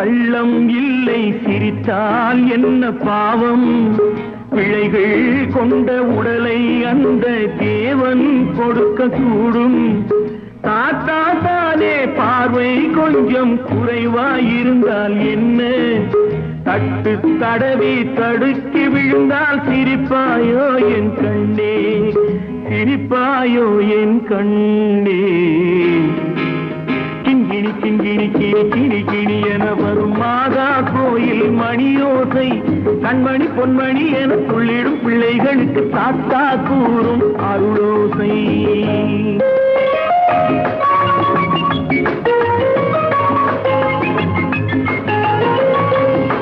கள்ளம் இல்லை சிரித்தால் என்ன பாவம் பிழைகள் கொண்ட உடலை அந்த தேவன் கொடுக்க கூடும் தாத்தா தானே பார்வை கொஞ்சம் குறைவாயிருந்தால் என்ன தட்டு தடவி தடுக்கி விழுந்தால் சிரிப்பாயோ என் கண்ணே சிரிப்பாயோ என் கண்ணே கிங்கிணி கிங்கிணி கிணி கிணி கிணி என வரும் மாதா கோயில் மணியோசை கண்மணி பொன்மணி என துள்ளிடும் பிள்ளைகளுக்கு தாத்தா கூறும் அருளோசை